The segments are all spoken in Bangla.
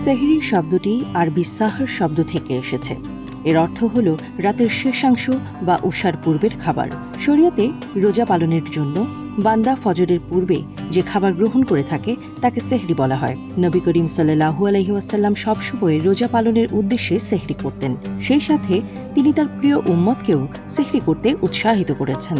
সেহরি শব্দটি আরবি সাহর শব্দ থেকে এসেছে। এর অর্থ হল রাতের শেষাংশ বা উষার পূর্বের খাবার। শরীয়তে রোজা পালনের জন্য বান্দা ফজরের পূর্বে যে খাবার গ্রহণ করে থাকে তাকে সেহরি বলা হয়। নবী করিম সাল্লাল্লাহু আলাইহি ওয়াসাল্লাম সবসময় রোজা পালনের উদ্দেশ্যে সেহরি করতেন। সেই সাথে তিনি তার প্রিয় উম্মতকেও সেহরি করতে উৎসাহিত করেছেন।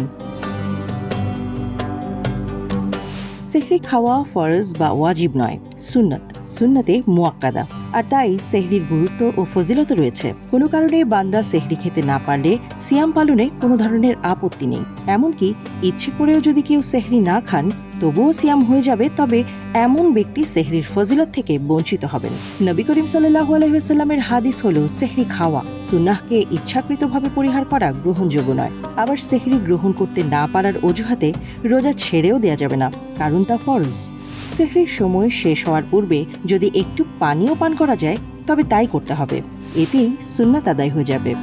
সেহরি খাওয়া ফরজ বা ওয়াজিব নয়, সুন্নত, সুন্নতে মুআক্কাদা। আর তাই সেহরির গুরুত্ব ও ফজিলত রয়েছে। কোনো কারণে বান্দা সেহরি খেতে না পারলে সিয়াম পালনে কোনো ধরনের আপত্তি নেই। এমনকি ইচ্ছে করেও যদি কেউ সেহরি না খান তবুও সিয়াম হয়ে যাবে, তবে এমন ব্যক্তি সেহরির ফজিলত থেকে বঞ্চিত হবেন। নবী করিম সাল্লাল্লাহু আলাইহি ওয়াসাল্লামের হাদিস হলো সেহরি খাওয়া সুন্নাহকে ইচ্ছাকৃতভাবে পরিহার করা গ্রহণযোগ্য নয়। আবার সেহরি গ্রহণ করতে না পারার অজুহাতে রোজা ছেড়েও দেয়া যাবে না, কারণ তা ফরজ। সেহরির সময় শেষ হওয়ার পূর্বে যদি একটু পানীয় পান করা যায় তবে তাই করতে হবে, এতেই সুন্নাত আদায় হয়ে যাবে।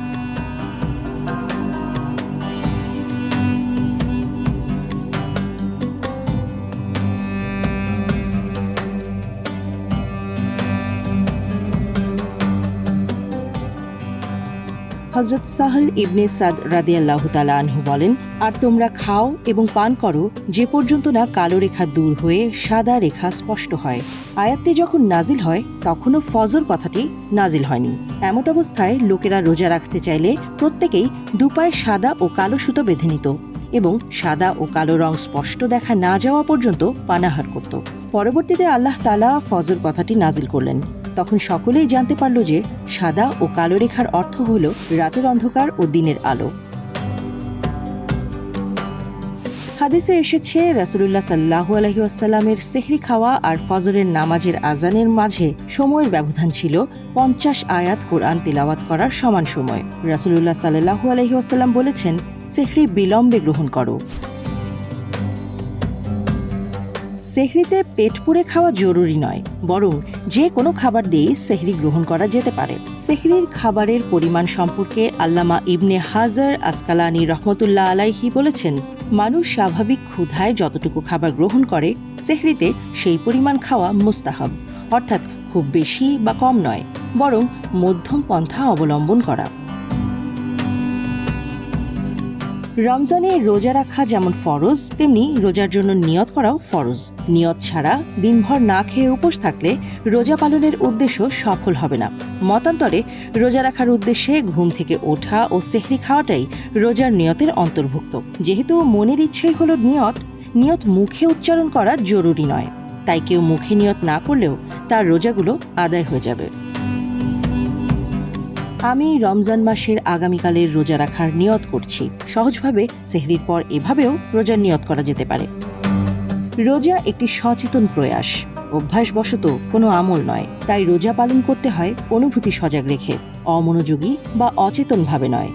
হযরত সাহল ইবনে সাদ রাদিয়াল্লাহু তাআলা আনহু বলেন, আর তোমরা খাও এবং পান করো যে পর্যন্ত না কালো রেখা দূর হয়ে সাদা রেখা স্পষ্ট হয়। আয়াতটি যখন নাজিল হয় তখনও ফজর কথাটি নাজিল হয়নি। এমত অবস্থায় লোকেরা রোজা রাখতে চাইলে প্রত্যেকেই দুপায়ে সাদা ও কালো সুতো বেঁধে নিত এবং সাদা ও কালো রং স্পষ্ট দেখা না যাওয়া পর্যন্ত পানাহার করত। পরবর্তীতে আল্লাহ তাআলা ফজর কথাটি নাজিল করলেন। তখন সকলেই জানতে পারল যে সাদা ও কালো রেখার অর্থ হল রাতের অন্ধকার ও দিনের আলো। হাদিসে এসেছে রাসূলুল্লাহ সাল্লাল্লাহু আলাইহি ওয়াসাল্লামের সেহরি খাওয়া আর ফজরের নামাজের আজানের মাঝে সময়ের ব্যবধান ছিল 50 আয়াত কোরআন তিলাওয়াত করার সমান সময়। রাসূলুল্লাহ সাল্লাল্লাহু আলাইহি ওয়াসাল্লাম বলেছেন, সেহরি বিলম্বে গ্রহণ করো। সেহরিতে পেট পুরে খাওয়া জরুরি নয়, বরং যে কোনো খাবার দিয়ে সেহরি গ্রহণ করা যেতে পারে। সেহরির খাবারের পরিমাণ সম্পর্কে আল্লামা ইবনে হাজার আসকালানি রহমতুল্লাহ আলাইহি বলেছেন, মানুষ স্বাভাবিক ক্ষুধায় যতটুকু খাবার গ্রহণ করে সেহরিতে সেই পরিমাণ খাওয়া মুস্তাহাব, অর্থাৎ খুব বেশি বা কম নয়, বরং মধ্যম পন্থা অবলম্বন করা। রমজানে রোজা রাখা যেমন ফরজ, তেমনি রোজার জন্য নিয়ত করাও ফরজ। নিয়ত ছাড়া দিনভর না খেয়ে উপোস থাকলে রোজা পালনের উদ্দেশ্য সফল হবে না। মতান্তরে রোজা রাখার উদ্দেশ্যে ঘুম থেকে ওঠা ও সেহরি খাওয়াটাই রোজার নিয়তের অন্তর্ভুক্ত। যেহেতু মনের ইচ্ছেই হলো নিয়ত, নিয়ত মুখে উচ্চারণ করা জরুরি নয়, তাই কেউ মুখে নিয়ত না করলেও তার রোজাগুলো আদায় হয়ে যাবে। আমি রমজান মাসের আগামীকালের রোজা রাখার নিয়ত করছি। সহজভাবে সেহরির পর এভাবেও রোজার নিয়ত করা যেতে পারে। রোজা একটি সচেতন প্রয়াস, অভ্যাসবশত কোনো আমল নয়। তাই রোজা পালন করতে হয় অনুভূতি সজাগ রেখে, অমনোযোগী বা অচেতনভাবে নয়।